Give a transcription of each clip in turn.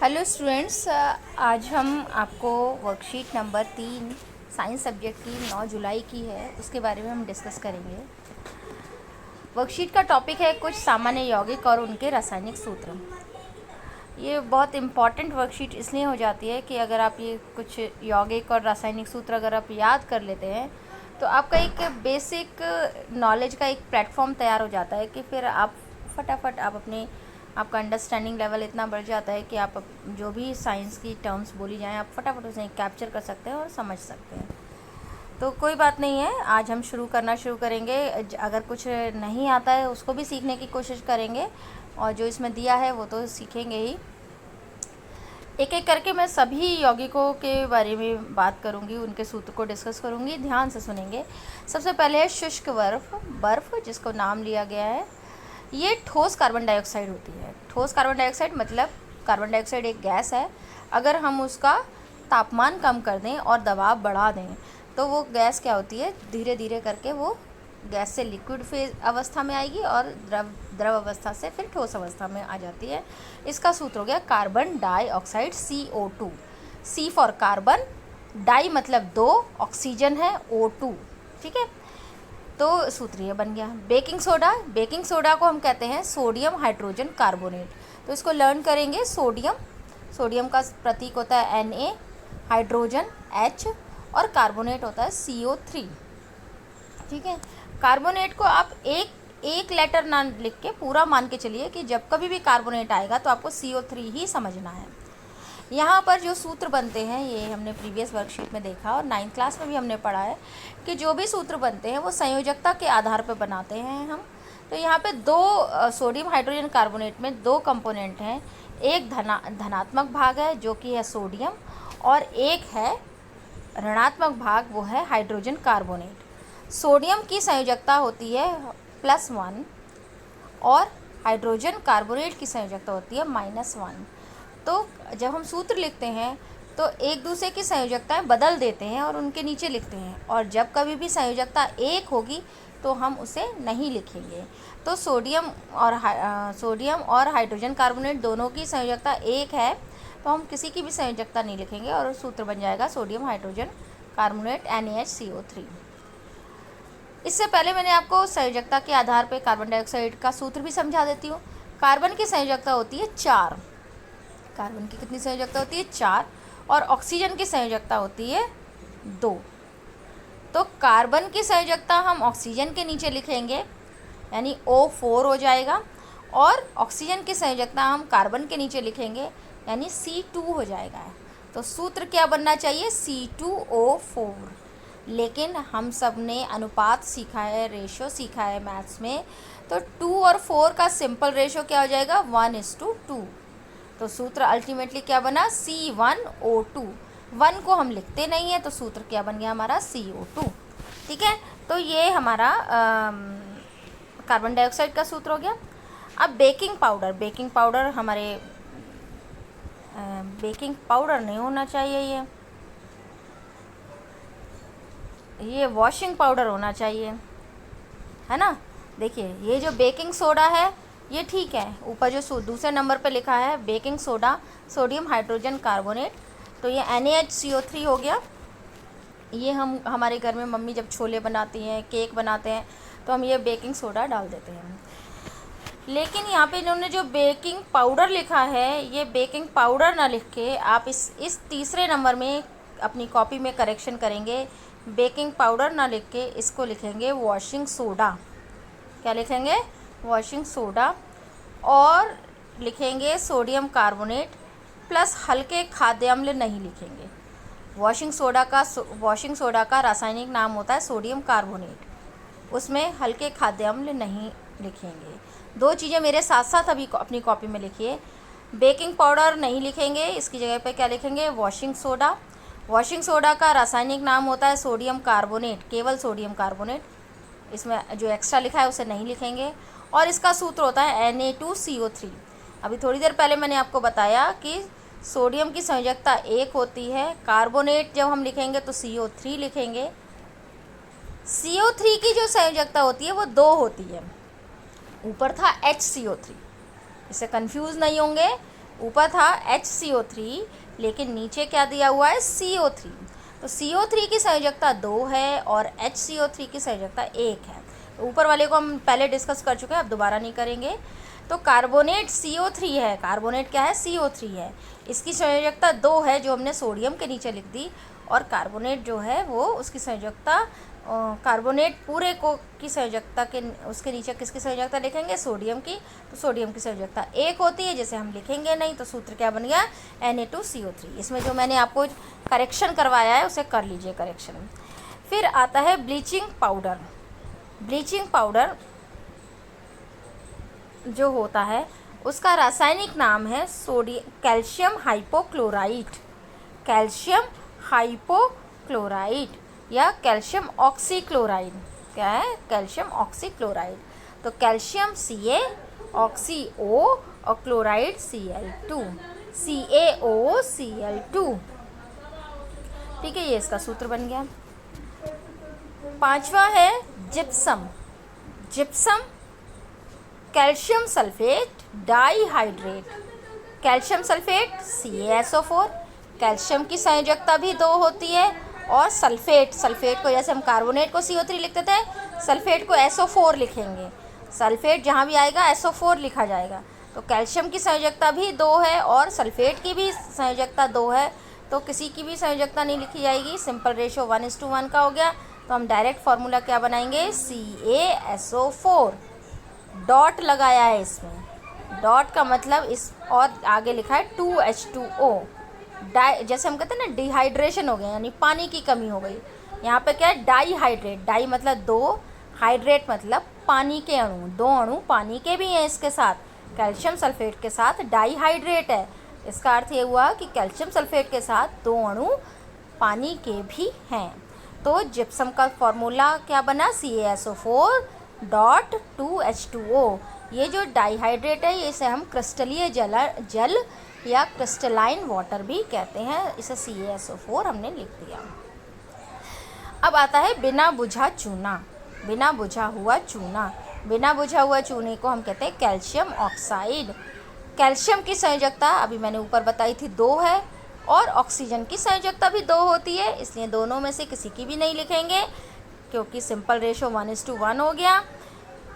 Hello students, आज हम आपको वर्कशीट नंबर 3 साइंस सब्जेक्ट की 9 जुलाई की है, उसके बारे में हम डिस्कस करेंगे। वर्कशीट का टॉपिक है कुछ सामान्य यौगिक और उनके रासायनिक सूत्र। ये बहुत इम्पॉर्टेंट वर्कशीट इसलिए हो जाती है कि अगर आप ये कुछ यौगिक और रासायनिक सूत्र अगर आप याद कर लेते हैं तो आपका एक बेसिक नॉलेज का एक प्लेटफॉर्म तैयार हो जाता है कि फिर आप फटाफट आपका अंडरस्टैंडिंग लेवल इतना बढ़ जाता है कि आप जो भी साइंस की टर्म्स बोली जाएं आप फटाफट उसे कैप्चर कर सकते हैं और समझ सकते हैं। तो कोई बात नहीं है, आज हम शुरू करेंगे। अगर कुछ नहीं आता है उसको भी सीखने की कोशिश करेंगे और जो इसमें दिया है वो तो सीखेंगे ही। एक एक करके मैं सभी यौगिकों के बारे में बात करूंगी, उनके सूत्र को डिस्कस करूंगी, ध्यान से सुनेंगे। सबसे पहले है शुष्क बर्फ़ जिसको नाम लिया गया है। ये ठोस कार्बन डाइऑक्साइड होती है। ठोस कार्बन डाइऑक्साइड मतलब कार्बन डाइऑक्साइड एक गैस है। अगर हम उसका तापमान कम कर दें और दबाव बढ़ा दें तो वो गैस क्या होती है, धीरे धीरे करके वो गैस से लिक्विड फेज अवस्था में आएगी और द्रव अवस्था से फिर ठोस अवस्था में आ जाती है। इसका सूत्र हो गया carbon dioxide CO2। C for carbon, di मतलब दो, ऑक्सीजन है O2। ठीक है, तो सूत्र ये बन गया। बेकिंग सोडा को हम कहते हैं सोडियम हाइड्रोजन कार्बोनेट। तो इसको लर्न करेंगे। सोडियम का प्रतीक होता है Na, हाइड्रोजन H और कार्बोनेट होता है CO3। ठीक है, कार्बोनेट को आप एक लेटर ना लिख के पूरा मान के चलिए कि जब कभी भी कार्बोनेट आएगा तो आपको CO3 ही समझना है। यहाँ पर जो सूत्र बनते हैं ये हमने प्रीवियस वर्कशीट में देखा और 9th क्लास में भी हमने पढ़ा है कि जो भी सूत्र बनते हैं वो संयोजकता के आधार पर बनाते हैं हम। तो यहाँ पे दो सोडियम हाइड्रोजन कार्बोनेट में दो कंपोनेंट हैं। एक धनात्मक भाग है जो कि है सोडियम और एक है ऋणात्मक भाग, वो है हाइड्रोजन कार्बोनेट। सोडियम की संयोजकता होती है +1 और हाइड्रोजन कार्बोनेट की संयोजकता होती है -1। तो जब हम सूत्र लिखते हैं तो एक दूसरे की संयोजकताएं बदल देते हैं और उनके नीचे लिखते हैं, और जब कभी भी संयोजकता एक होगी तो हम उसे नहीं लिखेंगे। तो सोडियम और हाइड्रोजन कार्बोनेट दोनों की संयोजकता एक है तो हम किसी की भी संयोजकता नहीं लिखेंगे और सूत्र बन जाएगा सोडियम हाइड्रोजन कार्बोनेट NaHCO3। इससे पहले मैंने आपको संयोजकता के आधार पर कार्बन डाइऑक्साइड का सूत्र भी समझा देती हूँ। कार्बन की संयोजकता होती है 4। कार्बन की कितनी संयोजकता होती है? 4। और ऑक्सीजन की संयोजकता होती है 2। तो कार्बन की संयोजकता हम ऑक्सीजन के नीचे लिखेंगे यानी O4 हो जाएगा, और ऑक्सीजन की संयोजकता हम कार्बन के नीचे लिखेंगे यानी C2 हो जाएगा। तो सूत्र क्या बनना चाहिए? C2O4। लेकिन हम सब ने अनुपात सीखा है, रेशो सीखा है मैथ्स में, तो 2 और 4 का सिंपल रेशो क्या हो जाएगा? 1:2। तो सूत्र अल्टीमेटली क्या बना? C1O2। 1 को हम लिखते नहीं है तो सूत्र क्या बन गया हमारा? CO2। ठीक है, तो ये हमारा कार्बन डाइऑक्साइड का सूत्र हो गया। अब बेकिंग पाउडर हमारे बेकिंग पाउडर नहीं होना चाहिए, ये वॉशिंग पाउडर होना चाहिए, है ना। देखिए ये जो बेकिंग सोडा है ये ठीक है, ऊपर जो दूसरे नंबर पे लिखा है baking soda sodium hydrogen carbonate, तो ये NaHCO3 हो गया। ये हमारे घर में मम्मी जब छोले बनाती हैं, केक बनाते हैं तो हम ये बेकिंग सोडा डाल देते हैं। लेकिन यहाँ पे इन्होंने जो बेकिंग पाउडर लिखा है, ये बेकिंग पाउडर ना लिख के आप इस तीसरे नंबर में अपनी कॉपी में करेक्शन करेंगे। बेकिंग पाउडर ना लिख के इसको लिखेंगे वॉशिंग सोडा। क्या लिखेंगे? वॉशिंग सोडा, और लिखेंगे सोडियम कार्बोनेट प्लस हल्के खाद्य अम्ल नहीं लिखेंगे। वॉशिंग सोडा का रासायनिक नाम होता है सोडियम कार्बोनेट, उसमें हल्के खाद्य अम्ल नहीं लिखेंगे। दो चीज़ें मेरे साथ साथ अभी अपनी कॉपी में लिखिए। बेकिंग पाउडर नहीं लिखेंगे, इसकी जगह पे क्या लिखेंगे? वॉशिंग सोडा का रासायनिक नाम होता है सोडियम कार्बोनेट, केवल सोडियम कार्बोनेट, इसमें जो एक्स्ट्रा लिखा है उसे नहीं लिखेंगे। और इसका सूत्र होता है Na2CO3। अभी थोड़ी देर पहले मैंने आपको बताया कि सोडियम की संयोजकता 1 होती है, कार्बोनेट जब हम लिखेंगे तो CO3 लिखेंगे। CO3 की जो संयोजकता होती है वो 2 होती है, ऊपर था HCO3। इससे कंफ्यूज नहीं होंगे, ऊपर था HCO3 लेकिन नीचे क्या दिया हुआ है, CO3। तो CO3 की संयोजकता 2 है और HCO3 की संयोजकता 1 है। तो ऊपर वाले को हम पहले डिस्कस कर चुके हैं, अब दोबारा नहीं करेंगे। तो कार्बोनेट CO3 है, कार्बोनेट क्या है, CO3 है, इसकी संयोजकता 2 है जो हमने सोडियम के नीचे लिख दी। और कार्बोनेट जो है वो उसकी संयोजकता, कार्बोनेट पूरे को की संयोजकता के उसके नीचे किसकी संयोजकता लिखेंगे, सोडियम की। तो सोडियम की संयोजकता 1 होती है, जैसे हम लिखेंगे नहीं तो सूत्र क्या बन गया, Na2CO3। इसमें जो मैंने आपको करेक्शन करवाया है उसे कर लीजिए करेक्शन। फिर आता है ब्लीचिंग पाउडर। ब्लीचिंग पाउडर जो होता है उसका रासायनिक नाम है कैल्शियम हाइपोक्लोराइट, कैल्शियम हाइपोक्लोराइट या कैल्शियम ऑक्सीक्लोराइड। क्या है, कैल्शियम ऑक्सीक्लोराइड। तो कैल्शियम Ca, ऑक्सी O और क्लोराइड Cl2, CaOCl2। ठीक है, ये इसका सूत्र बन गया। पांचवा है gypsum. Gypsum calcium sulphate dihydrate, calcium sulphate CaSO4, calcium की संयोजकता भी 2 होती है। और सल्फेट, सल्फेट को जैसे हम कार्बोनेट को CO3 लिखते थे, सल्फेट को SO4 लिखेंगे। सल्फेट जहाँ भी आएगा SO4 लिखा जाएगा। तो कैल्शियम की संयोजकता भी 2 है और सल्फेट की भी संयोजकता 2 है। तो किसी की भी संयोजकता नहीं लिखी जाएगी, सिंपल रेशो 1:1 का हो गया। तो हम डायरेक्ट फार्मूला क्या बनाएंगे, CaSO4। डॉट लगाया है इसमें, डॉट का मतलब इस, और आगे लिखा है 2H2O। जैसे हम कहते हैं ना डिहाइड्रेशन हो गया, यानी पानी की कमी हो गई। यहाँ पे क्या है, डाइहाइड्रेट, डाई मतलब 2, हाइड्रेट मतलब पानी के अणु, 2 अणु पानी के भी हैं इसके साथ, कैल्शियम सल्फेट के साथ डाइहाइड्रेट है। इसका अर्थ ये हुआ कि कैल्शियम सल्फेट के साथ 2 अणु पानी के भी हैं। तो जिप्सम का फॉर्मूला क्या बना, CaSO4 डॉट 2H2O। ये जो डाइहाइड्रेट है इसे हम क्रिस्टलीय जल या क्रिस्टलाइन वाटर भी कहते हैं। इसे CaSO4 हमने लिख दिया। अब आता है बिना बुझा चूना। बिना बुझा हुआ चूना, बिना बुझा हुआ चूने को हम कहते हैं कैल्शियम ऑक्साइड। कैल्शियम की संयोजकता अभी मैंने ऊपर बताई थी 2 है और ऑक्सीजन की संयोजकता भी 2 होती है, इसलिए दोनों में से किसी की भी नहीं लिखेंगे क्योंकि सिंपल रेशो 1:1 हो गया।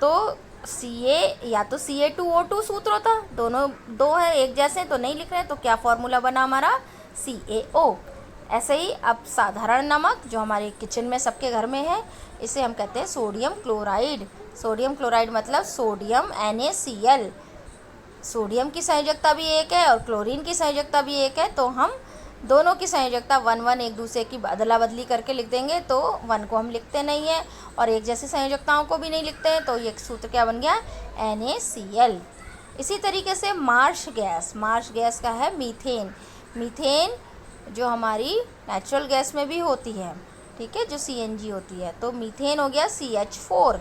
तो Ca या तो Ca2O2 सूत्र होता, दोनों 2 है एक जैसे तो नहीं लिख रहे, तो क्या फॉर्मूला बना हमारा, CaO। ऐसे ही अब साधारण नमक जो हमारे किचन में सबके घर में है, इसे हम कहते हैं सोडियम क्लोराइड। सोडियम क्लोराइड मतलब सोडियम NaCl। सोडियम की संयोजकता भी 1 है और क्लोरीन की संयोजकता भी 1 है, तो हम दोनों की संयोजकता 1:1 एक दूसरे की अदला बदली करके लिख देंगे। तो 1 को हम लिखते नहीं हैं और एक जैसी संयोजकताओं को भी नहीं लिखते हैं, तो ये सूत्र क्या बन गया, NaCl। इसी तरीके से मार्श गैस, मार्श गैस का है मीथेन। मीथेन जो हमारी नेचुरल गैस में भी होती है, ठीक है, जो CNG होती है। तो मीथेन हो गया CH4।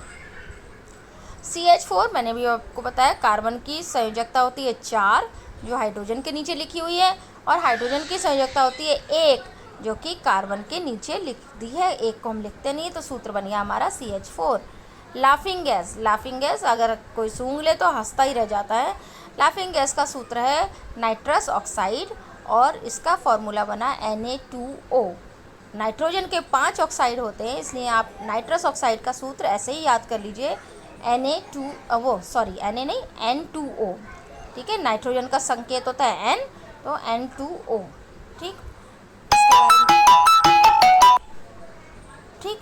CH4 मैंने भी आपको बताया कार्बन की संयोजकता होती है 4 जो हाइड्रोजन के नीचे लिखी हुई है, और हाइड्रोजन की संयोजकता होती है 1 जो कि कार्बन के नीचे लिख दी है। 1 को हम लिखते नहीं, तो सूत्र बन गया हमारा CH4। Laughing gas, laughing gas अगर कोई सूंघ ले तो हंसता ही रह जाता है। लाफिंग गैस का सूत्र है नाइट्रस ऑक्साइड और इसका फॉर्मूला बना Na2O। नाइट्रोजन के 5 ऑक्साइड होते हैं, इसलिए आप नाइट्रस ऑक्साइड का सूत्र ऐसे ही याद कर लीजिए, N2O, ठीक है। नाइट्रोजन का संकेत होता है N, तो N2O, ठीक। ठीक।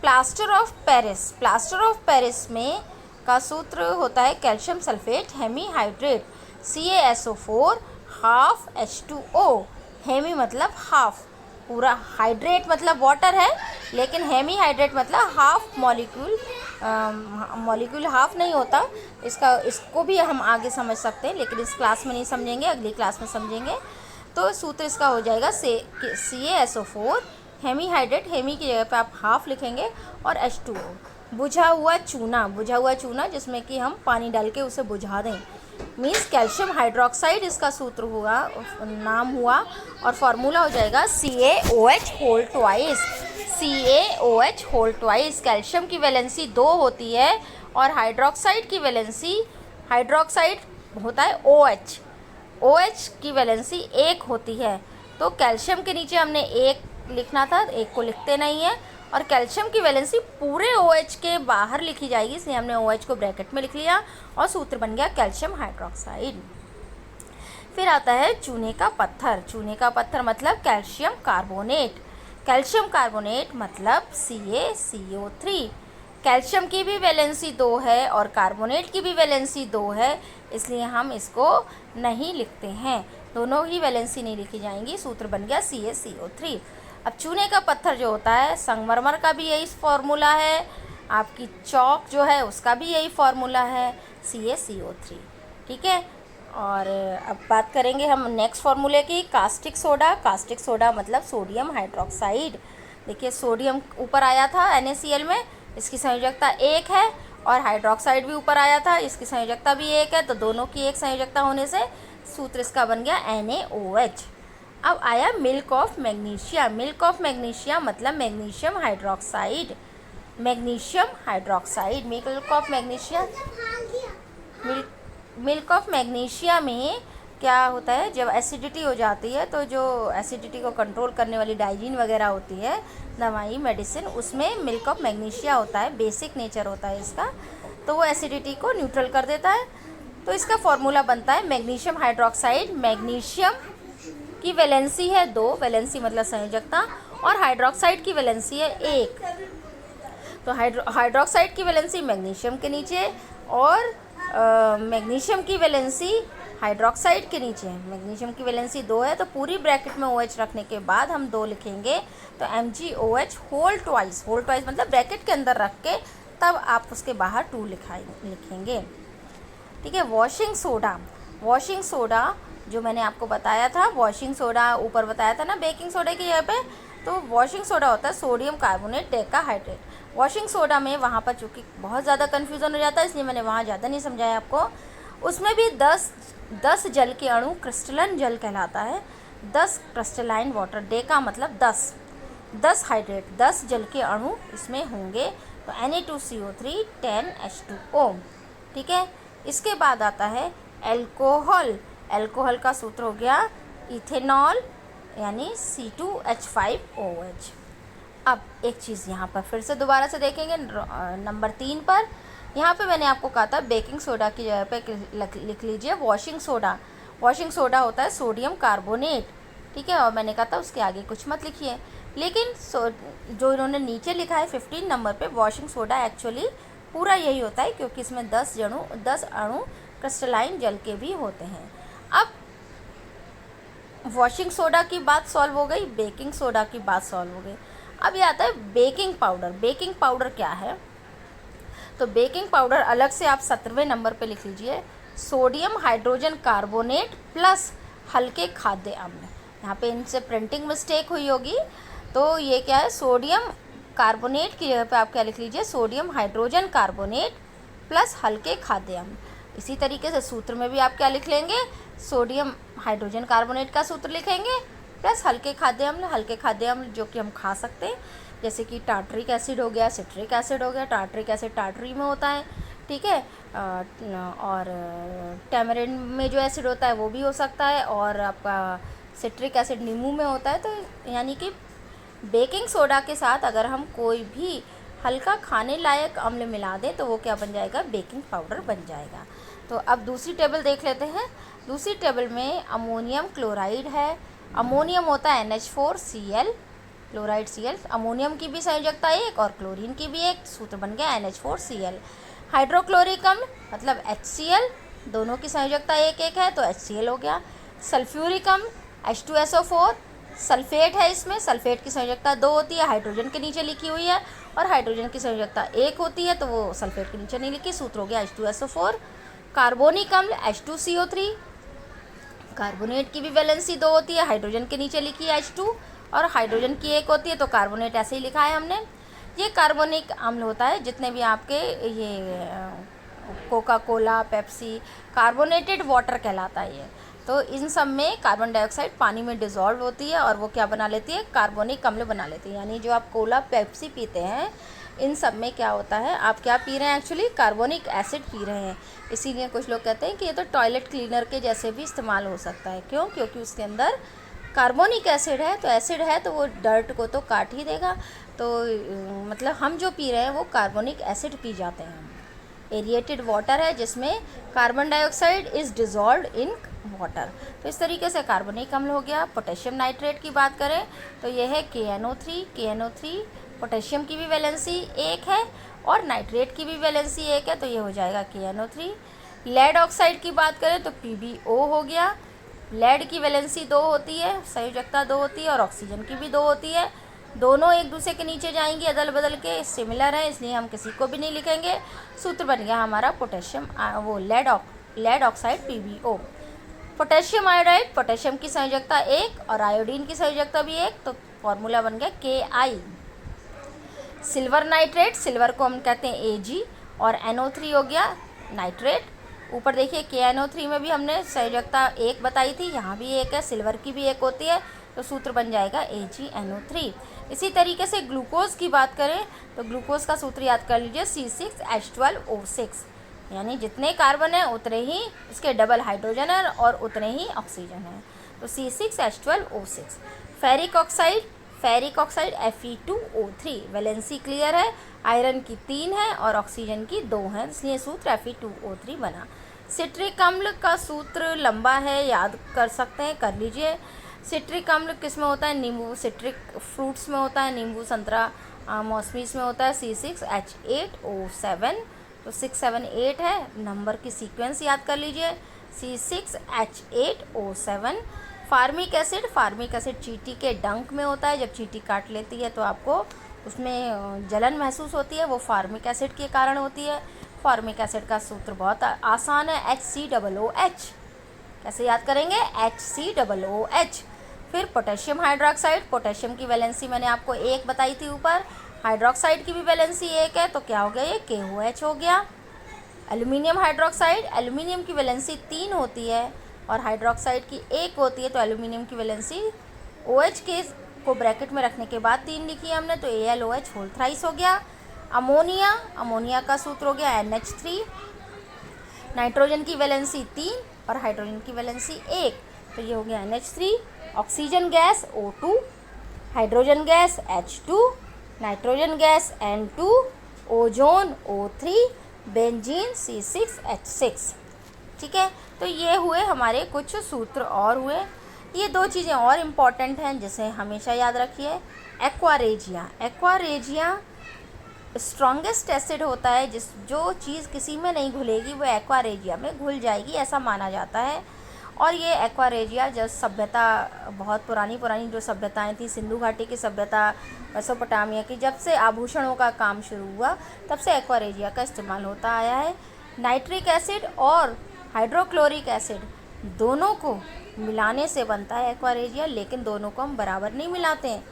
Plaster of Paris, plaster of Paris में का सूत्र होता है calcium sulphate hemihydrate, CaSO4 half H2O। Hemi मतलब हाफ, पूरा हाइड्रेट मतलब वाटर है, लेकिन हेमीहाइड्रेट मतलब हाफ मॉलिक्यूल, मॉलिक्यूल हाफ नहीं होता। इसको भी हम आगे समझ सकते हैं, लेकिन इस क्लास में नहीं समझेंगे, अगली क्लास में समझेंगे। तो सूत्र इसका हो जाएगा CaSO4 हेमीहाइड्रेट, हेमी की जगह पे आप हाफ लिखेंगे, और H2O। बुझा हुआ चूना, बुझा हुआ चूना जिसमें कि हम पानी डाल के उसे बुझा दें, मीन्स कैल्शियम हाइड्रोक्साइड इसका सूत्र हुआ, नाम हुआ, और फार्मूला हो जाएगा CaOH whole twice. CaOH whole twice. Calcium की वैलेंसी 2 होती है और हाइड्रोक्साइड की वैलेंसी, हाइड्रोक्साइड होता है OH, OH की वैलेंसी 1 होती है, तो कैल्शियम के नीचे हमने 1 लिखना था, 1 को लिखते नहीं है, और कैल्शियम की वैलेंसी पूरे OH के बाहर लिखी जाएगी, इसलिए हमने OH को ब्रैकेट में लिख लिया और सूत्र बन गया कैल्शियम हाइड्रोक्साइड। फिर आता है चूने का पत्थर। चूने का पत्थर मतलब कैल्शियम कार्बोनेट। कैल्शियम कार्बोनेट मतलब CaCO3। कैल्शियम की भी वैलेंसी 2 है और कार्बोनेट की भी वैलेंसी 2 है, इसलिए हम इसको नहीं लिखते हैं, दोनों ही वैलेंसी नहीं लिखी जाएंगी, सूत्र बन गया CaCO3। अब चूने का पत्थर जो होता है, संगमरमर का भी यही फार्मूला है, आपकी चौक जो है उसका भी यही फार्मूला है, CaCO3। ठीक है, और अब बात करेंगे हम नेक्स्ट फार्मूले की, कास्टिक सोडा। कास्टिक सोडा मतलब सोडियम हाइड्रोक्साइड। देखिए सोडियम ऊपर आया था NaCl में, इसकी संयोजकता 1 है, और हाइड्रोक्साइड भी ऊपर आया था, इसकी संयोजकता भी 1 है, तो दोनों की एक संयोजकता होने से सूत्र इसका बन गया NaOH। अब आया milk of magnesia. Milk of magnesia मतलब magnesium hydroxide. Magnesium hydroxide, milk of magnesia. Milk of magnesia में क्या होता है, जब एसिडिटी हो जाती है तो जो एसिडिटी को कंट्रोल करने वाली डाइजीन वगैरह होती है, दवाई मेडिसिन, उसमें मिल्क ऑफ मैग्नीशिया होता है, बेसिक नेचर होता है इसका, तो वो एसिडिटी को न्यूट्रल कर देता है। तो इसका फॉर्मूला बनता है मैग्नीशियम हाइड्रोक्साइड। मैग्नीशियम की वैलेंसी है 2, वैलेंसी मतलब संयोजकता, और हाइड्रोक्साइड की वैलेंसी है 1। तो हाइड्रोक्साइड की वैलेंसी मैग्नीशियम के नीचे और मैग्नीशियम की वैलेंसी हाइड्रोक्साइड के नीचे है। मैग्नीशियम की वैलेंसी 2 है, तो पूरी ब्रैकेट में OH रखने के बाद हम 2 लिखेंगे, तो MgOH whole twice. Whole twice मतलब ब्रैकेट के अंदर रख के तब आप उसके बाहर 2 लिखेंगे। ठीक है, वॉशिंग सोडा। वॉशिंग सोडा जो मैंने आपको बताया था, वॉशिंग सोडा ऊपर बताया था ना बेकिंग सोडा की जगह पे, तो वॉशिंग सोडा होता है sodium carbonate decahydrate. Washing soda में वहाँ पर चूँकि बहुत ज़्यादा कन्फ्यूज़न हो जाता है, इसलिए मैंने वहाँ ज़्यादा नहीं समझाया आपको। उसमें भी 10 जल के अणु क्रिस्टलन जल कहलाता है। 10 क्रिस्टलाइन वाटर, डेका मतलब 10 हाइड्रेट, 10 जल के अणु इसमें होंगे, तो Na2CO3 10H2O। ठीक है, इसके बाद आता है एल्कोहल। एल्कोहल का सूत्र हो गया इथेनॉल यानी C2H5OH। अब एक चीज़ यहाँ पर फिर से दोबारा से देखेंगे, नंबर 3 पर यहाँ पे मैंने आपको कहा था बेकिंग सोडा की जगह पे लिख लीजिए वॉशिंग सोडा। वॉशिंग सोडा होता है सोडियम कार्बोनेट। ठीक है, और मैंने कहा था उसके आगे कुछ मत लिखिए, लेकिन जो इन्होंने नीचे लिखा है 15 नंबर पे वॉशिंग सोडा, एक्चुअली पूरा यही होता है, क्योंकि इसमें 10 अणु क्रिस्टलाइन जल के भी होते हैं। अब वॉशिंग सोडा की बात सॉल्व हो गई, बेकिंग सोडा की बात सॉल्व हो गई। अब ये आता है बेकिंग पाउडर। बेकिंग पाउडर क्या है, तो बेकिंग पाउडर अलग से आप 17वें नंबर पे लिख लीजिए, सोडियम हाइड्रोजन कार्बोनेट प्लस हल्के खाद्य अम्ल। यहाँ पे इनसे प्रिंटिंग मिस्टेक हुई होगी, तो ये क्या है, सोडियम कार्बोनेट की जगह पे आप क्या लिख लीजिए, सोडियम हाइड्रोजन कार्बोनेट प्लस हल्के खाद्य अम्ल। इसी तरीके से सूत्र में भी आप क्या लिख लेंगे, सोडियम हाइड्रोजन कार्बोनेट का सूत्र लिखेंगे प्लस हल्के खाद्य अम्ल। हल्के खाद्य अम्ल जो कि हम खा सकते हैं, जैसे कि टार्ट्रिक एसिड हो गया, सिट्रिक एसिड हो गया। टार्ट्रिक एसिड टार्टरी में होता है, ठीक है, और टैमरिंड में जो एसिड होता है वो भी हो सकता है, और आपका सिट्रिक एसिड नींबू में होता है। तो यानी कि बेकिंग सोडा के साथ अगर हम कोई भी हल्का खाने लायक अम्ल मिला दें तो वो क्या बन जाएगा, बेकिंग पाउडर बन जाएगा। तो अब दूसरी टेबल देख लेते हैं। दूसरी टेबल में अमोनियम क्लोराइड है। अमोनियम होता है NH4Cl, क्लोराइड Cl। अमोनियम की भी संयोजकता 1 और क्लोरीन की भी 1, सूत्र बन गया NH4Cl। हाइड्रोक्लोरिक अम्ल मतलब HCl, दोनों की संयोजकता 1 है तो HCl हो गया। सल्फ्यूरिक अम्ल H2SO4, सल्फेट है, इसमें सल्फेट की संयोजकता 2 होती है, हाइड्रोजन के नीचे लिखी हुई है, और हाइड्रोजन की संयोजकता 1 होती है तो वो सल्फेट के नीचे नहीं लिखी, सूत्र हो गया H2SO4। कार्बोनिक अम्ल H2CO3, कार्बोनेट की भी वैलेंसी 2 होती है, हाइड्रोजन के नीचे लिखी है H2, और हाइड्रोजन की 1 होती है, तो कार्बोनेट ऐसे ही लिखा है हमने। ये कार्बोनिक अम्ल होता है, जितने भी आपके ये Coca Cola, Pepsi, carbonated water कहलाता है ये। तो इन सब में कार्बन डाइऑक्साइड पानी में डिज़ोल्व होती है और वो क्या बना लेती है, कार्बोनिक अम्ल बना लेती है। यानी जो आप कोला पेप्सी पीते हैं इन सब में क्या होता है, आप क्या पी रहे हैं, एक्चुअली कार्बोनिक एसिड पी रहे हैं। इसीलिए कुछ लोग कहते हैं कि ये तो टॉयलेट क्लीनर के जैसे भी इस्तेमाल हो सकता है। क्यों? क्योंकि उसके अंदर कार्बोनिक एसिड है, तो एसिड है तो वो डर्ट को तो काट ही देगा। तो मतलब हम जो पी रहे हैं वो कार्बोनिक एसिड पी जाते हैं। एरिएटेड वाटर है जिसमें carbon dioxide is dissolved in water. तो इस तरीके से कार्बनिक अम्ल हो गया। पोटेशियम नाइट्रेट की बात करें तो यह है KNO3। KNO3 पोटेशियम की भी वैलेंसी 1 है और नाइट्रेट की भी वैलेंसी 1 है, तो ये हो जाएगा KNO3। लेड ऑक्साइड की बात करें तो PbO हो गया। लेड की वैलेंसी 2 होती है, संयोजकता 2 होती है, और ऑक्सीजन की भी 2 होती है। दोनों एक दूसरे के नीचे जाएंगी अदल बदल के, सिमिलर है, इसलिए हम किसी को भी नहीं लिखेंगे। सूत्र बन गया हमारा पोटेशियम वो lead oxide PbO। Potassium iodide, potassium की संयोजकता 1 और आयोडीन की संयोजकता भी 1, तो फॉर्मूला बन गया Ki। सिल्वर नाइट्रेट, सिल्वर को हम कहते हैं Ag, और NO3 हो गया नाइट्रेट। ऊपर देखिए KNO3 में भी हमने संयोजकता 1 बताई थी, यहाँ भी 1 है, सिल्वर की भी 1 होती है, तो सूत्र बन जाएगा AgNO3। इसी तरीके से ग्लूकोज की बात करें तो ग्लूकोज का सूत्र याद कर लीजिए C6H12O6, यानी जितने कार्बन हैं उतने ही उसके डबल हाइड्रोजन है और उतने ही ऑक्सीजन है, तो C6H12O6। Ferric oxide Fe2O3, valency clear है, आयरन की 3 है और ऑक्सीजन की 2 है, इसलिए सूत्र Fe2O3 बना। सिट्रिक अम्ल का सूत्र लंबा है, याद कर सकते हैं, कर लीजिए। सिट्रिक अम्ल किस में होता है? नींबू, सिट्रिक फ्रूट्स में होता है, नींबू, संतरा, मौसमी में होता है। C6H8O7, तो 678 है, नंबर की सीक्वेंस याद कर लीजिए, C6H8O7। फार्मिक एसिड चींटी के डंक में होता है, जब चींटी काट लेती है तो आपको उसमें जलन महसूस होती है, वो फार्मिक एसिड के कारण होती है। फार्मिक एसिड का सूत्र बहुत आसान है, HCOOH। कैसे याद करेंगे? HCOOH। फिर पोटेशियम हाइड्रोक्साइड, पोटेशियम की वैलेंसी मैंने आपको 1 बताई थी ऊपर, हाइड्रोक्साइड की भी वैलेंसी 1 है, तो क्या हो गया? ये KOH हो गया। एल्यूमिनियम हाइड्रोक्साइड, एल्यूमिनियम की वैलेंसी 3 होती है और हाइड्रोक्साइड की 1 होती है, तो एल्यूमिनियम की वैलेंसी OH के को ब्रैकेट में रखने के बाद 3 लिखी है हमने, तो AlOH होल थ्राइस हो गया। अमोनिया का सूत्र हो गया NH3। नाइट्रोजन की वैलेंसी 3 और हाइड्रोजन की वैलेंसी 1, तो ये हो गया NH3। Oxygen gas O2, hydrogen gas H2, nitrogen gas N2, ozone O3, benzene C6H6। ठीक है, तो ये हुए हमारे कुछ सूत्र और हुए। ये 2 चीज़ें और इम्पॉर्टेंट हैं जिसे हमेशा याद रखिए। एक्वारेजिया स्ट्रॉन्गेस्ट एसिड होता है, जो चीज़ किसी में नहीं घुलेगी वो एक्वारेजिया में घुल जाएगी, ऐसा माना जाता है। और ये एक्वारेजिया जब सभ्यता, बहुत पुरानी जो सभ्यताएं थी, सिंधु घाटी की सभ्यता, मेसोपोटामिया की, जब से आभूषणों का काम शुरू हुआ तब से एक्वारेजिया का इस्तेमाल होता आया है। नाइट्रिक एसिड और हाइड्रोक्लोरिक एसिड दोनों को मिलाने से बनता है एक्वारेजिया, लेकिन दोनों को हम बराबर नहीं मिलाते हैं।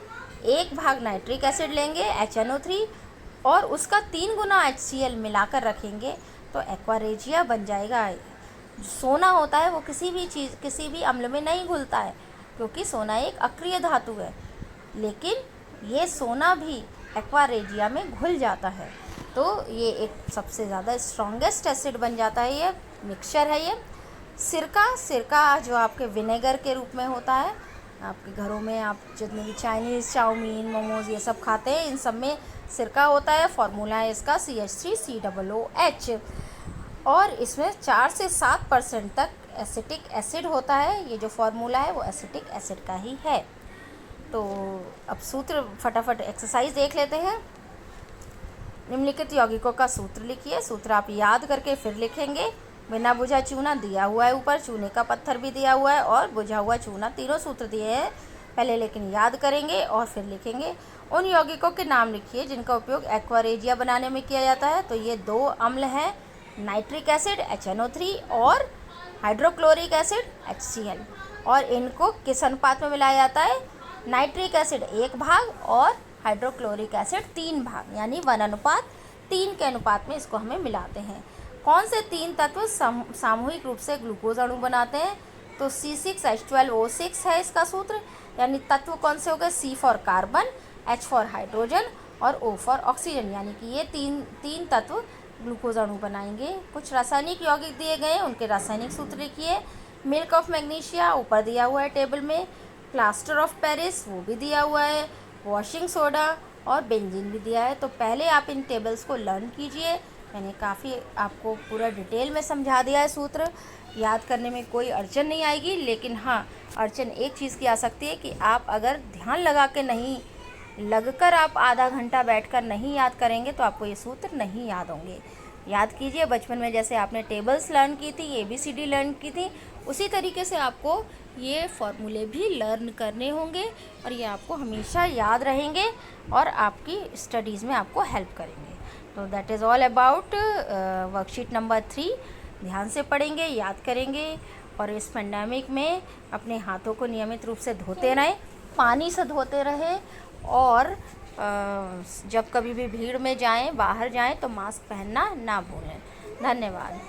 1 भाग नाइट्रिक एसिड लेंगे HNO3 और उसका 3 गुना HCl मिलाकर रखेंगे तो एक्वारेजिया बन जाएगा। सोना होता है वो किसी भी अम्ल में नहीं घुलता है, क्योंकि सोना एक अक्रिय धातु है, लेकिन ये सोना भी एक्वारेजिया में घुल जाता है, तो ये एक सबसे ज़्यादा स्ट्रॉन्गेस्ट एसिड बन जाता है। ये मिक्सचर है। ये सिरका जो आपके विनेगर के रूप में होता है, आपके घरों में आप जितने भी चाइनीज़, चाउमीन, मोमोज ये सब खाते हैं, इन सब में सिरका होता है। फार्मूला है इसका CH3COOH, और इसमें 4 से 7% तक एसिटिक एसिड होता है। ये जो फार्मूला है वो एसिटिक एसिड का ही है। तो अब सूत्र फटाफट एक्सरसाइज देख लेते हैं। निम्नलिखित यौगिकों का सूत्र लिखिए। सूत्र आप याद करके फिर लिखेंगे। बिना बुझा चूना दिया हुआ है ऊपर, चूने का पत्थर भी दिया हुआ है और बुझा हुआ चूना, तीनों सूत्र दिए हैं पहले, लेकिन याद करेंगे और फिर लिखेंगे। उन यौगिकों के नाम लिखिए जिनका उपयोग एक्वारेजिया बनाने में किया जाता है। तो ये 2 अम्ल हैं, नाइट्रिक एसिड HNO3 और हाइड्रोक्लोरिक एसिड HCl, और इनको किस अनुपात में मिलाया जाता है? नाइट्रिक एसिड 1 भाग और हाइड्रोक्लोरिक एसिड 3 भाग, यानी 1:3 के अनुपात में इसको हमें मिलाते हैं। कौन से 3 तत्व सामूहिक रूप से ग्लूकोज अणु बनाते हैं? तो C6H12O6 है इसका सूत्र, यानी तत्व कौन से हो गए? C for carbon, H for hydrogen और O फॉर ऑक्सीजन, यानी कि ये तीन तत्व ग्लूकोज अणु बनाएंगे। कुछ रासायनिक यौगिक दिए गए हैं, उनके रासायनिक सूत्र लिखिए। मिल्क ऑफ मैग्नीशिया ऊपर दिया हुआ है टेबल में, प्लास्टर ऑफ पेरिस वो भी दिया हुआ है, वॉशिंग सोडा और बेंजीन भी दिया है। तो पहले आप इन टेबल्स को लर्न कीजिए। मैंने काफ़ी आपको पूरा डिटेल में समझा दिया है, सूत्र याद करने में कोई अड़चन नहीं आएगी। लेकिन हाँ, अड़चन एक चीज़ की आ सकती है कि आप अगर ध्यान लगा के नहीं, लगकर आप आधा घंटा बैठकर नहीं याद करेंगे तो आपको ये सूत्र नहीं याद होंगे। याद कीजिए, बचपन में जैसे आपने टेबल्स लर्न की थी, ABCD लर्न की थी, उसी तरीके से आपको ये फॉर्मूले भी लर्न करने होंगे और ये आपको हमेशा याद रहेंगे और आपकी स्टडीज़ में आपको हेल्प करेंगे। तो that is all about worksheet number 3। ध्यान से पढ़ेंगे, याद करेंगे और इस पेंडेमिक में अपने हाथों को नियमित रूप से धोते रहें, पानी से धोते रहें और जब कभी भी भीड़ में जाएं, बाहर जाएं तो मास्क पहनना ना भूलें। धन्यवाद।